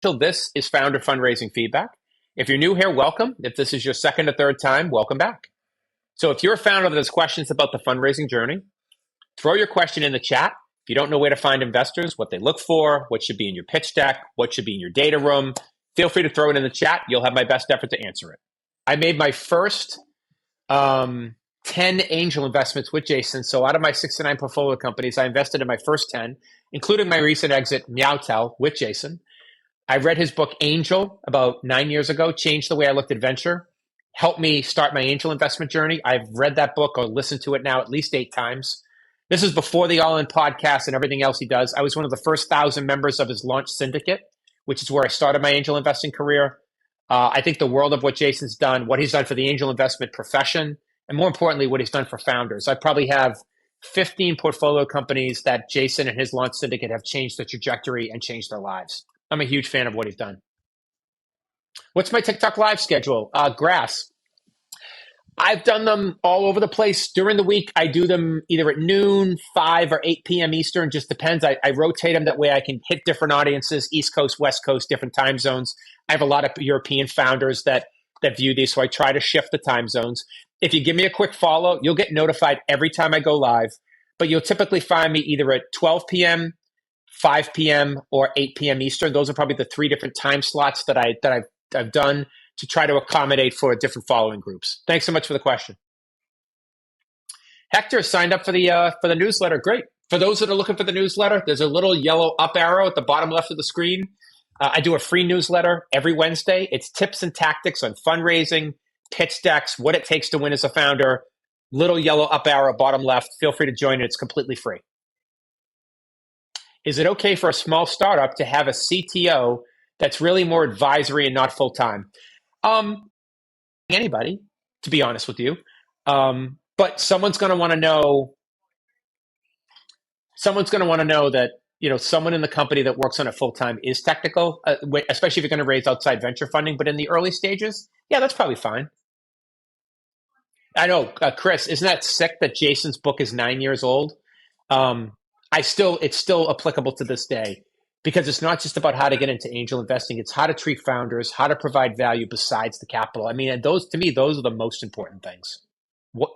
This is Founder Fundraising Feedback. If you're new here, welcome. If this is your second or third time, welcome back. So if you're a founder that has questions about the fundraising journey, throw your question in the chat. If you don't know where to find investors, what they look for, what should be in your pitch deck, what should be in your data room, feel free to throw it in the chat. You'll have my best effort to answer it. I made my first 10 angel investments with Jason. So out of my 69 portfolio companies, I invested in my first 10, including my recent exit, Meowtel, with Jason. I read his book, Angel, about 9 years ago, changed the way I looked at venture, helped me start my angel investment journey. I've read that book or listened to it now at least 8 times. This is before the All In podcast and everything else he does. I was one of the first 1,000 members of his launch syndicate, which is where I started my angel investing career. I think the world of what Jason's done, what he's done for the angel investment profession, and more importantly, what he's done for founders. I probably have 15 portfolio companies that Jason and his launch syndicate have changed the trajectory and changed their lives. I'm a huge fan of what he's done. What's my TikTok live schedule? Grass. I've done them all over the place. During the week, I do them either at noon, 5 or 8 p.m. Eastern. Just depends. I rotate them. That way I can hit different audiences, East Coast, West Coast, different time zones. I have a lot of European founders that view these, so I try to shift the time zones. If you give me a quick follow, you'll get notified every time I go live. But you'll typically find me either at 12 p.m., 5 p.m. or 8 p.m. Eastern. Those are probably the 3 different time slots that I've done to try to accommodate for different following groups. Thanks so much for the question. Hector signed up for the newsletter. Great. For those that are looking for the newsletter, there's a little yellow up arrow at the bottom left of the screen. I do a free newsletter every Wednesday. It's tips and tactics on fundraising, pitch decks, what it takes to win as a founder. Little yellow up arrow, bottom left. Feel free to join it. It's completely free. Is it okay for a small startup to have a CTO that's really more advisory and not full-time? Anybody, to be honest with you. But someone's going to want to know that, someone in the company that works on it full-time is technical, especially if you're going to raise outside venture funding. But in the early stages, yeah, that's probably fine. I know, Chris, isn't that sick that Jason's book is 9 years old? It's still applicable to this day, because it's not just about how to get into angel investing. It's how to treat founders, how to provide value besides the capital. I mean, those are the most important things.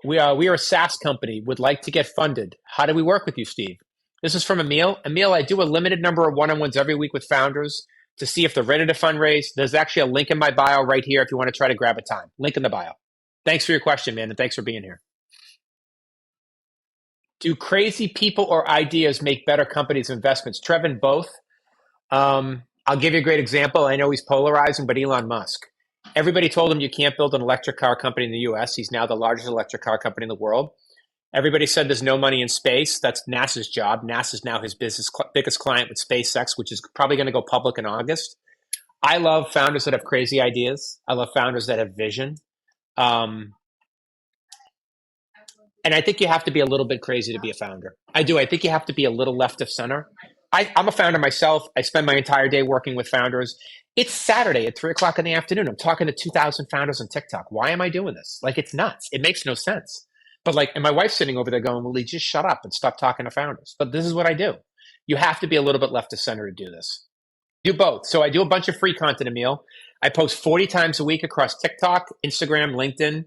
We are a SaaS company, would like to get funded. How do we work with you, Steve? This is from Emil. Emil, I do a limited number of one-on-ones every week with founders to see if they're ready to fundraise. There's actually a link in my bio right here if you want to try to grab a time. Link in the bio. Thanks for your question, man, and thanks for being here. Do crazy people or ideas make better companies' investments? Trevin, both. I'll give you a great example. I know he's polarizing, but Elon Musk. Everybody told him you can't build an electric car company in the US. He's now the largest electric car company in the world. Everybody said there's no money in space. That's NASA's job. NASA's now his biggest client with SpaceX, which is probably going to go public in August. I love founders that have crazy ideas. I love founders that have vision. And I think you have to be a little bit crazy to be a founder. I do. I think you have to be a little left of center. I'm a founder myself. I spend my entire day working with founders. It's Saturday at 3:00 in the afternoon. I'm talking to 2,000 founders on TikTok. Why am I doing this? It's nuts. It makes no sense. But and my wife's sitting over there going, well, Lee, just shut up and stop talking to founders. But this is what I do. You have to be a little bit left of center to do this. Do both. So I do a bunch of free content, Emil. I post 40 times a week across TikTok, Instagram, LinkedIn,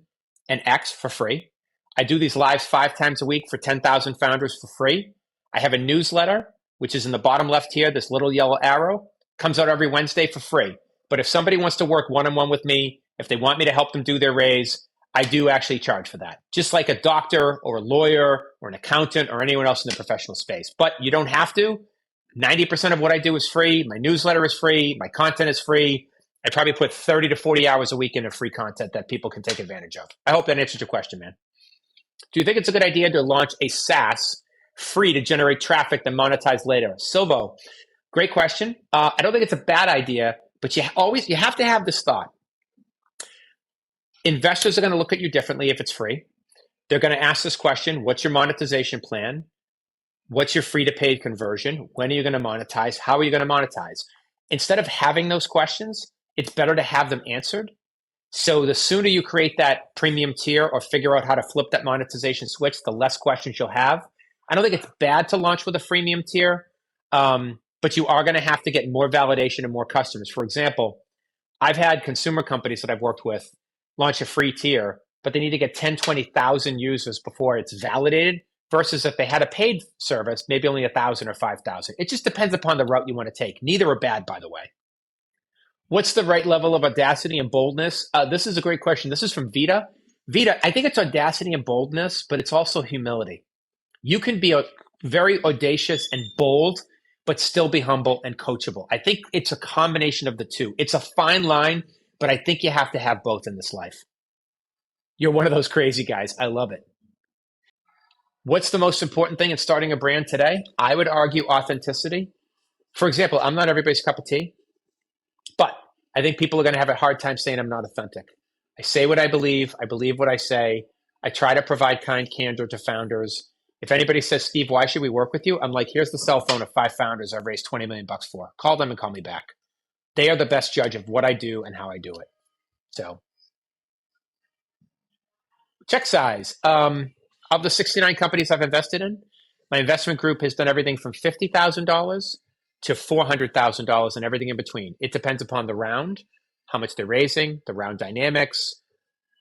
and X for free. I do these lives 5 times a week for 10,000 founders for free. I have a newsletter, which is in the bottom left here, this little yellow arrow, comes out every Wednesday for free. But if somebody wants to work one-on-one with me, if they want me to help them do their raise, I do actually charge for that. Just like a doctor or a lawyer or an accountant or anyone else in the professional space. But you don't have to. 90% of what I do is free. My newsletter is free. My content is free. I probably put 30 to 40 hours a week into free content that people can take advantage of. I hope that answers your question, man. Do you think it's a good idea to launch a SaaS free to generate traffic then monetize later? Silvo, great question. I don't think it's a bad idea, but you have to have this thought. Investors are going to look at you differently if it's free. They're going to ask this question: what's your monetization plan? What's your free to paid conversion? When are you going to monetize? How are you going to monetize? Instead of having those questions, it's better to have them answered. So the sooner you create that premium tier or figure out how to flip that monetization switch, the less questions you'll have. I don't think it's bad to launch with a freemium tier. but you are going to have to get more validation and more customers. For example, I've had consumer companies that I've worked with launch a free tier, but they need to get 10, 20,000 users before it's validated versus if they had a paid service, maybe only 1,000 or 5,000. It just depends upon the route you want to take. Neither are bad, by the way. What's the right level of audacity and boldness? This is a great question. This is from Vita. Vita, I think it's audacity and boldness, but it's also humility. You can be very audacious and bold, but still be humble and coachable. I think it's a combination of the two. It's a fine line, but I think you have to have both in this life. You're one of those crazy guys. I love it. What's the most important thing in starting a brand today? I would argue authenticity. For example, I'm not everybody's cup of tea, but I think people are going to have a hard time saying I'm not authentic. I say what I believe what I say. I try to provide kind candor to founders. If anybody says, Steve, why should we work with you? I'm like, here's the cell phone of 5 founders I've raised $20 million for. Call them and call me back. They are the best judge of what I do and how I do it. So, check size. Of the 69 companies I've invested in, my investment group has done everything from $50,000 to $400,000 and everything in between. It depends upon the round, how much they're raising, the round dynamics,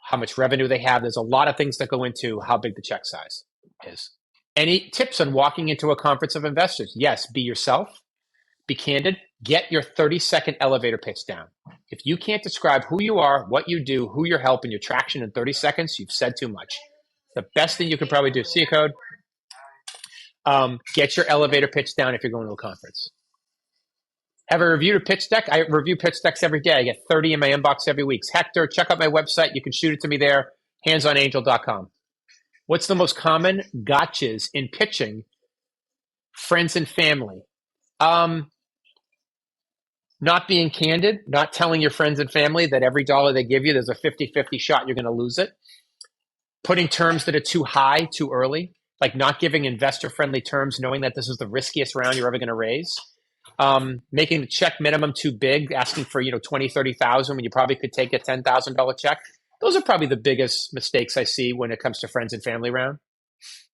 how much revenue they have. There's a lot of things that go into how big the check size is. Any tips on walking into a conference of investors? Yes, be yourself, be candid, get your 30-second elevator pitch down. If you can't describe who you are, what you do, who you're helping, your traction in 30 seconds, you've said too much. The best thing you could probably do, see a code, get your elevator pitch down if you're going to a conference. Have I reviewed a pitch deck? I review pitch decks every day. I get 30 in my inbox every week. Hector, check out my website. You can shoot it to me there, handsonangel.com. What's the most common gotchas in pitching? Friends and family. Not being candid, not telling your friends and family that every dollar they give you, there's a 50-50 shot you're going to lose it. Putting terms that are too high, too early, like not giving investor-friendly terms, knowing that this is the riskiest round you're ever going to raise. Making the check minimum too big, asking for 20, 30,000 when you probably could take a $10,000 check. Those are probably the biggest mistakes I see when it comes to friends and family round.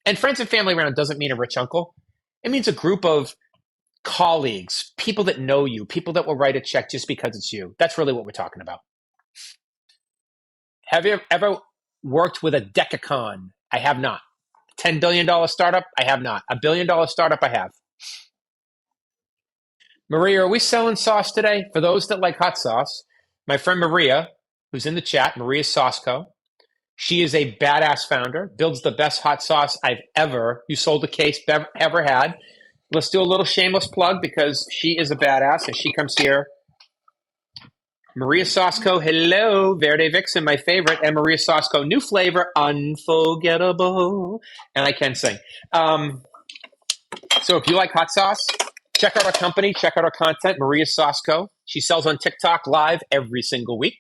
And friends and family round doesn't mean a rich uncle. It means a group of colleagues, people that know you, people that will write a check just because it's you. That's really what we're talking about. Have you ever worked with a decacon? I have not. $10 billion startup? I have not. $1 billion startup? I have. Maria, are we selling sauce today? For those that like hot sauce, my friend Maria, who's in the chat, Maria Sosco, she is a badass founder, builds the best hot sauce you sold a case, ever had. Let's do a little shameless plug because she is a badass and she comes here. Maria Sosco, hello, Verde Vixen, my favorite, and Maria Sosco, new flavor, unforgettable, and I can sing. So if you like hot sauce, check out our company, check out our content, Maria Sosco. She sells on TikTok live every single week.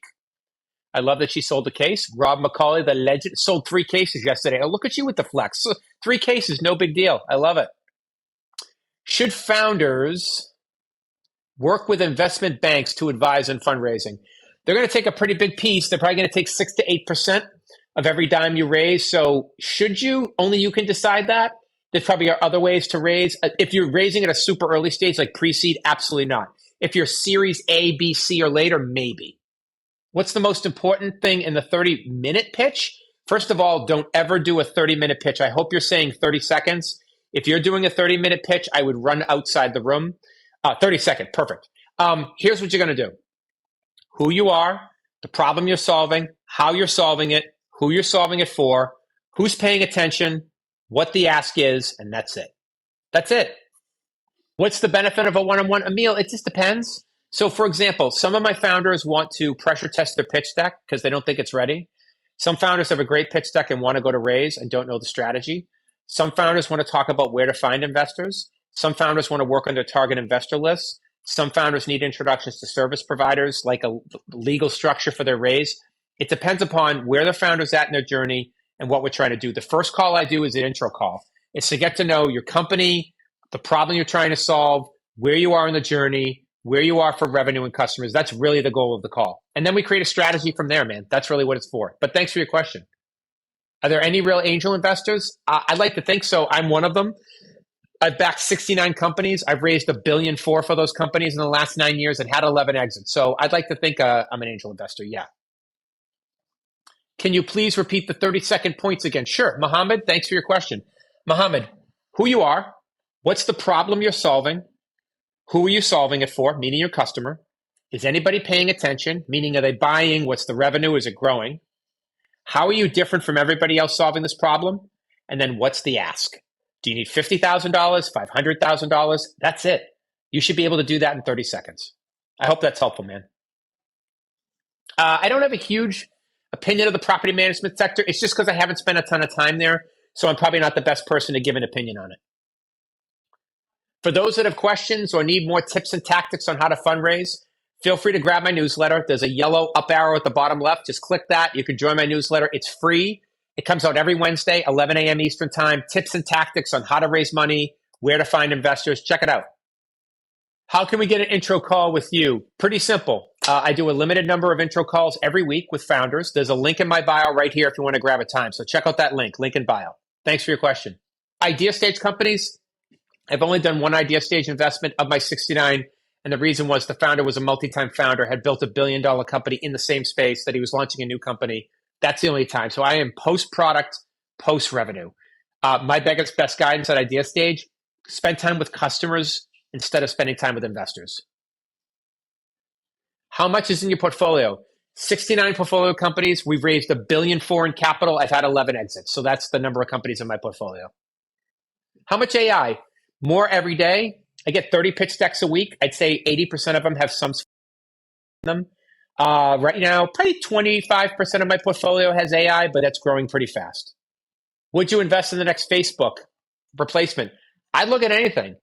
I love that she sold a case. Rob McCauley, the legend, sold 3 cases yesterday. Oh, look at you with the flex. 3 cases, no big deal. I love it. Should founders work with investment banks to advise on fundraising? They're going to take a pretty big piece. They're probably going to take 6 to 8% of every dime you raise. So should you? Only you can decide that. There probably are other ways to raise. If you're raising at a super early stage like pre-seed, absolutely not. If you're Series A, B, C, or later, maybe. What's the most important thing in the 30-minute pitch? First of all, don't ever do a 30-minute pitch. I hope you're saying 30 seconds. If you're doing a 30-minute pitch, I would run outside the room. 30-second, perfect. Here's what you're going to do. Who you are, the problem you're solving, how you're solving it, who you're solving it for, who's paying attention, what the ask is, and that's it. That's it. What's the benefit of a one-on-one? Emil, it just depends. So, for example, some of my founders want to pressure test their pitch deck because they don't think it's ready. Some founders have a great pitch deck and want to go to raise and don't know the strategy. Some founders want to talk about where to find investors. Some founders want to work on their target investor list. Some founders need introductions to service providers, like a legal structure for their raise. It depends upon where the founder's at in their journey and what we're trying to do. The first call I do is an intro call. It's to get to know your company, the problem you're trying to solve, where you are in the journey, where you are for revenue and customers. That's really the goal of the call. And then we create a strategy from there, man. That's really what it's for. But thanks for your question. Are there any real angel investors? I'd like to think so. I'm one of them. I've backed 69 companies. I've raised $1.4 billion for those companies in the last 9 years and had 11 exits. So I'd like to think I'm an angel investor. Yeah. Can you please repeat the 30-second points again? Sure. Mohammed, thanks for your question. Mohammed, who you are, what's the problem you're solving, who are you solving it for, meaning your customer, is anybody paying attention, meaning are they buying, what's the revenue, is it growing, how are you different from everybody else solving this problem, and then what's the ask? Do you need $50,000, $500,000? That's it. You should be able to do that in 30 seconds. I hope that's helpful, man. I don't have a huge opinion of the property management sector. It's just because I haven't spent a ton of time there, so I'm probably not the best person to give an opinion on it. For those that have questions or need more tips and tactics on how to fundraise, feel free to grab my newsletter. There's a yellow up arrow at the bottom left. Just click that. You can join my newsletter. It's free. It comes out every Wednesday, 11 a.m. Eastern time. Tips and tactics on how to raise money, where to find investors. Check it out. How can we get an intro call with you? Pretty simple. I do a limited number of intro calls every week with founders. There's a link in my bio right here if you want to grab a time. So check out that link in bio. Thanks for your question. Idea stage companies. I've only done one idea stage investment of my 69. And the reason was the founder was a multi-time founder, had built $1 billion company in the same space that he was launching a new company. That's the only time. So I am post-product, post-revenue. My best guidance at idea stage, spend time with customers instead of spending time with investors. How much is in your portfolio? 69 portfolio companies. We've raised $1.4 billion in capital. I've had 11 exits. So that's the number of companies in my portfolio. How much AI? More every day. I get 30 pitch decks a week. I'd say 80% of them have some them. Right now, probably 25% of my portfolio has AI, but that's growing pretty fast. Would you invest in the next Facebook replacement? I'd look at anything.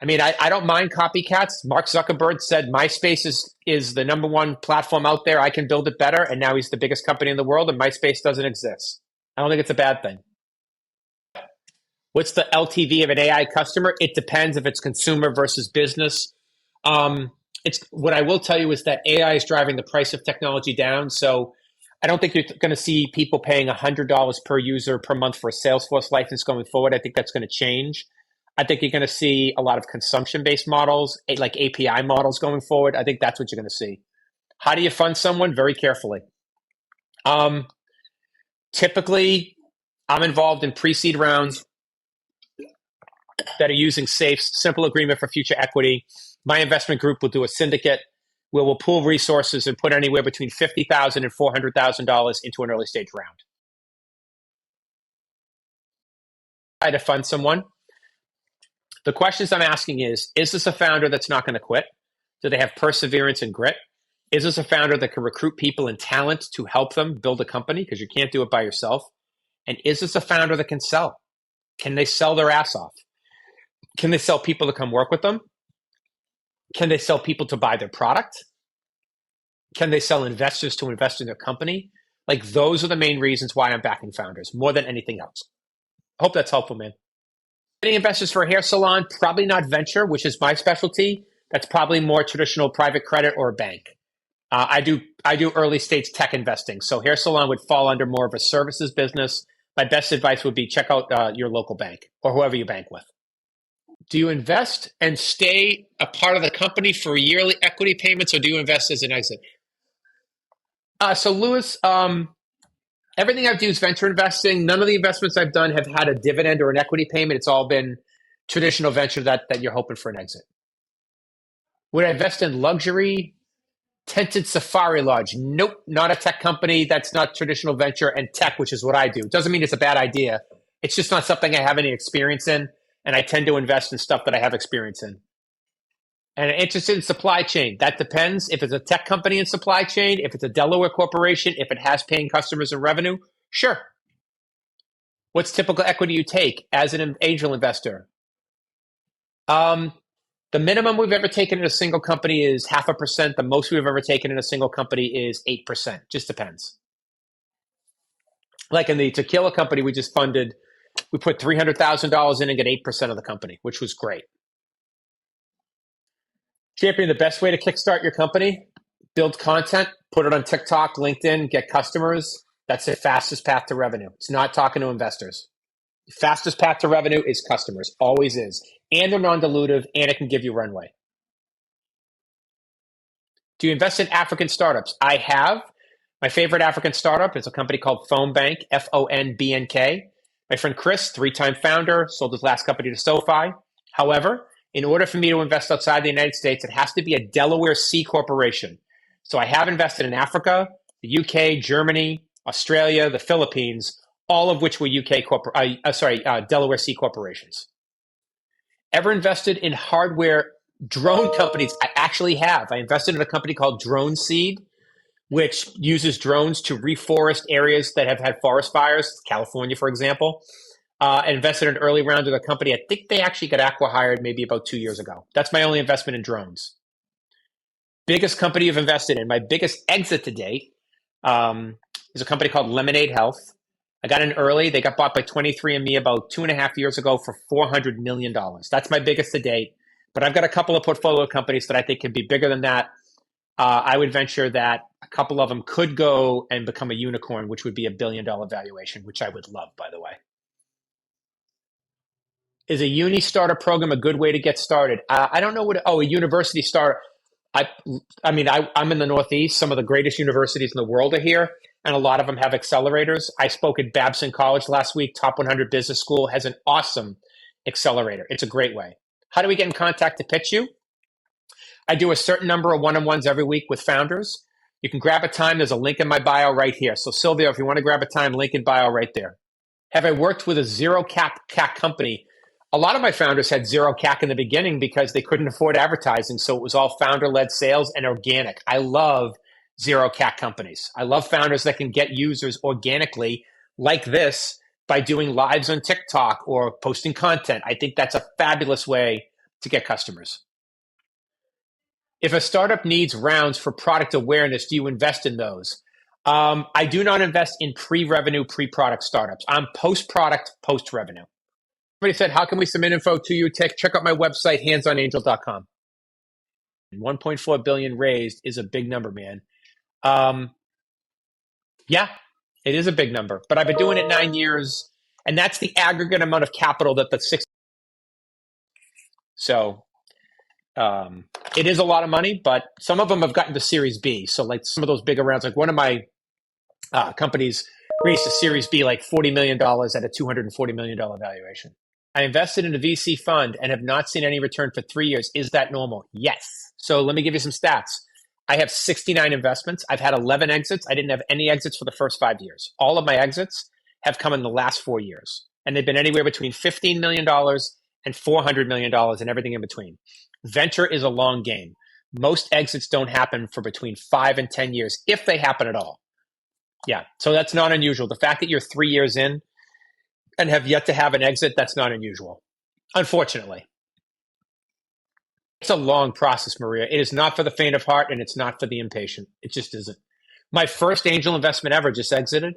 I mean, I don't mind copycats. Mark Zuckerberg said MySpace is the number one platform out there. I can build it better. And now he's the biggest company in the world, and MySpace doesn't exist. I don't think it's a bad thing. What's the LTV of an AI customer? It depends if it's consumer versus business. It's what I will tell you is that AI is driving the price of technology down. So I don't think you're going to see people paying $100 per user per month for a Salesforce license going forward. I think that's going to change. I think you're going to see a lot of consumption-based models, like API models going forward. I think that's what you're going to see. How do you fund someone? Very carefully. Typically, I'm involved in pre-seed rounds that are using SAFE's simple agreement for future equity. My investment group will do a syndicate where we'll pool resources and put anywhere between $50,000 and $400,000 into an early stage round. To fund someone. The questions I'm asking is this a founder that's not going to quit? Do they have perseverance and grit? Is this a founder that can recruit people and talent to help them build a company? Because you can't do it by yourself. And is this a founder that can sell? Can they sell their ass off? Can they sell people to come work with them? Can they sell people to buy their product? Can they sell investors to invest in their company? Like, those are the main reasons why I'm backing founders more than anything else. I hope that's helpful, man. Getting investors for a hair salon, probably not venture, which is my specialty. That's probably more traditional private credit or a bank. I do early stage tech investing. So hair salon would fall under more of a services business. My best advice would be check out your local bank or whoever you bank with. Do you invest and stay a part of the company for yearly equity payments, or do you invest as an exit? So Lewis, everything I do is venture investing. None of the investments I've done have had a dividend or an equity payment. It's all been traditional venture that you're hoping for an exit. Would I invest in luxury? Tented Safari Lodge? Nope, not a tech company. That's not traditional venture and tech, which is what I do. It doesn't mean it's a bad idea. It's just not something I have any experience in, and I tend to invest in stuff that I have experience in. And I'm interested in supply chain. That depends. If it's a tech company in supply chain, if it's a Delaware corporation, if it has paying customers and revenue, sure. What's typical equity you take as an angel investor? The minimum we've ever taken in a single company is 0.5%. The most we've ever taken in a single company is 8%. Just depends. Like in the tequila company we just funded, we put $300,000 in and get 8% of the company, which was great. Champion, the best way to kickstart your company, build content, put it on TikTok, LinkedIn, get customers. That's the fastest path to revenue. It's not talking to investors. The fastest path to revenue is customers, always is. and they're non-dilutive, and it can give you runway. Do you invest in African startups? I have. My favorite African startup is a company called Fonbank, Fonbnk. My friend Chris, three-time founder, sold his last company to SoFi. However, in order for me to invest outside the United States, it has to be a Delaware C corporation. So I have invested in Africa, the UK, Germany, Australia, the Philippines, all of which were Delaware C corporations. Ever invested in hardware drone companies? I actually have. I invested in a company called Drone Seed, which uses drones to reforest areas that have had forest fires, California, for example. I invested in an early round of the company. I think they actually got acqui-hired maybe about 2 years ago. That's my only investment in drones. Biggest company you've invested in. My biggest exit to date is a company called Lemonade Health. I got in early. They got bought by 23andMe about 2.5 years ago for $400 million. That's my biggest to date. But I've got a couple of portfolio companies that I think can be bigger than that. I would venture that a couple of them could go and become a unicorn, which would be $1 billion valuation, which I would love, by the way. Is a uni starter program a good way to get started? I don't know a university starter. I'm in the Northeast. Some of the greatest universities in the world are here, and a lot of them have accelerators. I spoke at Babson College last week. Top 100 Business School has an awesome accelerator. It's a great way. How do we get in contact to pitch you? I do a certain number of one-on-ones every week with founders. You can grab a time. There's a link in my bio right here. So Sylvia, if you want to grab a time, link in bio right there. Have I worked with a zero CAC company? A lot of my founders had zero CAC in the beginning because they couldn't afford advertising. So it was all founder-led sales and organic. I love zero CAC companies. I love founders that can get users organically like this by doing lives on TikTok or posting content. I think that's a fabulous way to get customers. If a startup needs rounds for product awareness, do you invest in those? I do not invest in pre-revenue, pre-product startups. I'm post-product, post-revenue. Somebody said, how can we submit info to you? Check out my website, handsonangel.com. 1.4 billion raised is a big number, man. Yeah, it is a big number, but I've been doing it 9 years, and that's the aggregate amount of capital that the six. So it is a lot of money, but some of them have gotten to Series B. So like some of those bigger rounds, like one of my companies raised a Series B like $40 million at a $240 million valuation. I invested in a VC fund and have not seen any return for 3 years. Is that normal? Yes. So let me give you some stats. I have 69 investments. I've had 11 exits. I didn't have any exits for the first 5 years. All of my exits have come in the last 4 years. And they've been anywhere between $15 million and $400 million and everything in between. Venture is a long game. Most exits don't happen for between 5 and 10 years, if they happen at all. Yeah, so that's not unusual. The fact that you're 3 years in and have yet to have an exit, that's not unusual, unfortunately. It's a long process, Maria. It is not for the faint of heart, and it's not for the impatient. It just isn't. My first angel investment ever just exited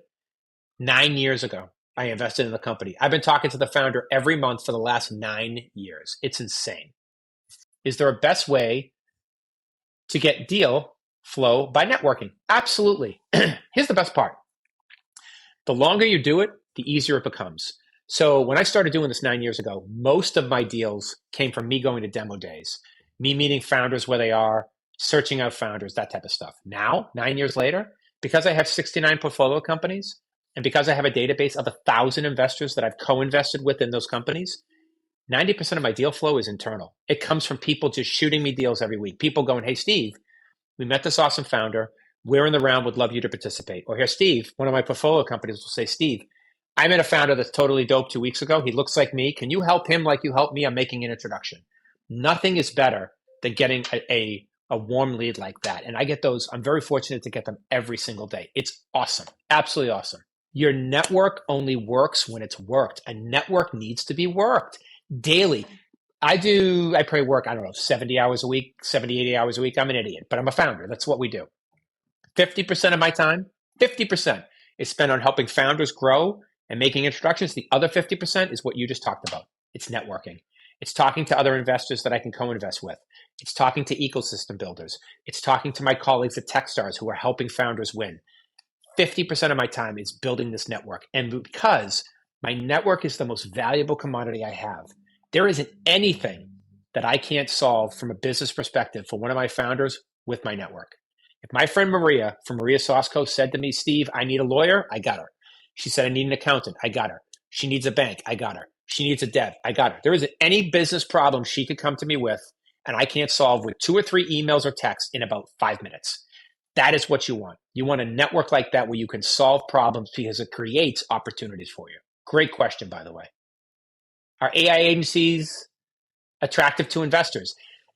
9 years ago. I invested in the company. I've been talking to the founder every month for the last 9 years. It's insane. Is there a best way to get deal flow by networking? Absolutely. Here's the best part. The longer you do it, the easier it becomes. So when I started doing this 9 years ago, most of my deals came from me going to demo days, me meeting founders where they are, searching out founders, that type of stuff. Now, 9 years later, because I have 69 portfolio companies and because I have a database of 1,000 investors that I've co-invested with in those companies, 90% of my deal flow is internal. It comes from people just shooting me deals every week. People going, hey, Steve, we met this awesome founder. We're in the round, would love you to participate. Or here, Steve, one of my portfolio companies will say, Steve, I met a founder that's totally dope 2 weeks ago. He looks like me. Can you help him like you helped me? I'm making an introduction. Nothing is better than getting a warm lead like that. And I get those. I'm very fortunate to get them every single day. It's awesome. Absolutely awesome. Your network only works when it's worked. A network needs to be worked daily. I probably work, 70 hours a week, 70, 80 hours a week. I'm an idiot, but I'm a founder. That's what we do. 50% of my time, 50% is spent on helping founders grow and making introductions. The other 50% is what you just talked about. It's networking. It's talking to other investors that I can co-invest with. It's talking to ecosystem builders. It's talking to my colleagues at Techstars who are helping founders win. 50% of my time is building this network. And because my network is the most valuable commodity I have, There isn't anything that I can't solve from a business perspective for one of my founders with my network. If my friend Maria from Maria Sosco said to me, Steve, I need a lawyer, I got her. She said, I need an accountant, I got her. She needs a bank, I got her. She needs a dev, I got her. There isn't any business problem she could come to me with and I can't solve with 2 or 3 emails or texts in about 5 minutes. That is what you want. You want a network like that where you can solve problems because it creates opportunities for you. Great question, by the way. Are AI agencies attractive to investors?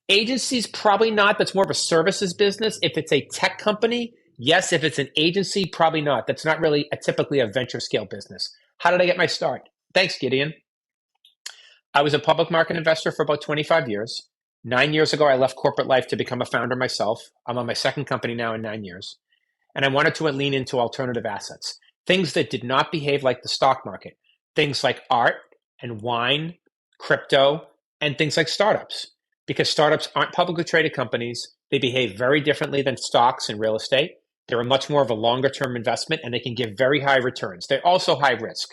Agencies, probably not. That's more of a services business. If it's a tech company, yes. If it's an agency, probably not. That's not really typically a venture scale business. How did I get my start? Thanks, Gideon. I was a public market investor for about 25 years. 9 years ago, I left corporate life to become a founder myself. I'm on my second company now in 9 years. And I wanted to lean into alternative assets, things that did not behave like the stock market, things like art and wine, crypto, and things like startups. Because startups aren't publicly traded companies. They behave very differently than stocks and real estate. They're a much more of a longer term investment and they can give very high returns. They're also high risk.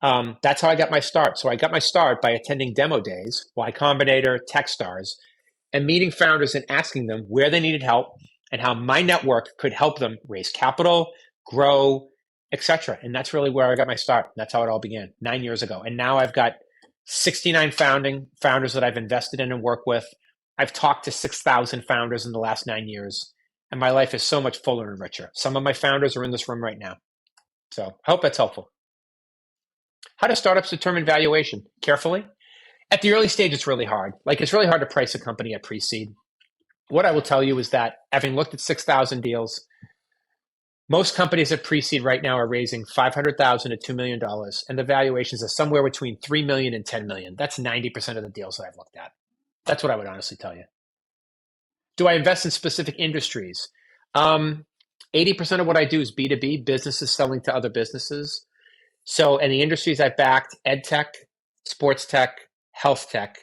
That's how I got my start. So I got my start by attending demo days, Y Combinator, Techstars, and meeting founders and asking them where they needed help and how my network could help them raise capital, grow, etc. And that's really where I got my start. That's how it all began 9 years ago. And now I've got 69 founders that I've invested in and work with. I've talked to 6,000 founders in the last 9 years, and my life is so much fuller and richer. Some of my founders are in this room right now. So I hope that's helpful. How do startups determine valuation? Carefully. At the early stage, it's really hard. It's really hard to price a company at pre-seed. What I will tell you is that having looked at 6,000 deals, most companies at pre-seed right now are raising $500,000 to $2 million, and the valuations are somewhere between $3 million and $10 million. That's 90% of the deals that I've looked at. That's what I would honestly tell you. Do I invest in specific industries? 80% of what I do is B2B, businesses selling to other businesses. So in the industries I've backed, ed tech, sports tech, health tech,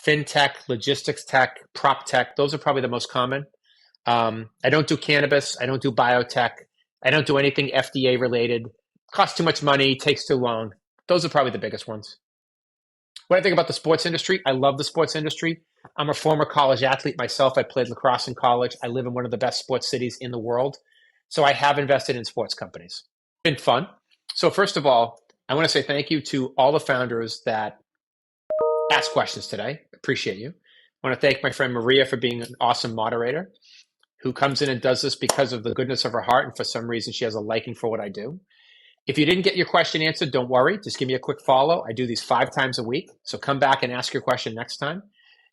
fintech, logistics tech, prop tech, those are probably the most common. I don't do cannabis. I don't do biotech. I don't do anything FDA related. Costs too much money, takes too long. Those are probably the biggest ones. What I think about the sports industry, I love the sports industry. I'm a former college athlete myself. I played lacrosse in college. I live in one of the best sports cities in the world. So I have invested in sports companies. It's been fun. So first of all, I want to say thank you to all the founders that asked questions today. Appreciate you. I want to thank my friend Maria for being an awesome moderator who comes in and does this because of the goodness of her heart. And for some reason, she has a liking for what I do. If you didn't get your question answered, don't worry. Just give me a quick follow. I do these 5 times a week. So come back and ask your question next time.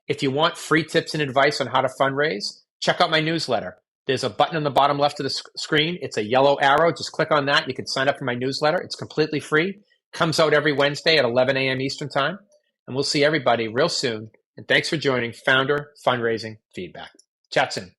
If you want free tips and advice on how to fundraise, check out my newsletter. There's a button on the bottom left of the screen. It's a yellow arrow. Just click on that. You can sign up for my newsletter. It's completely free. Comes out every Wednesday at 11 a.m. Eastern time. And we'll see everybody real soon. And thanks for joining Founder Fundraising Feedback. Chat soon.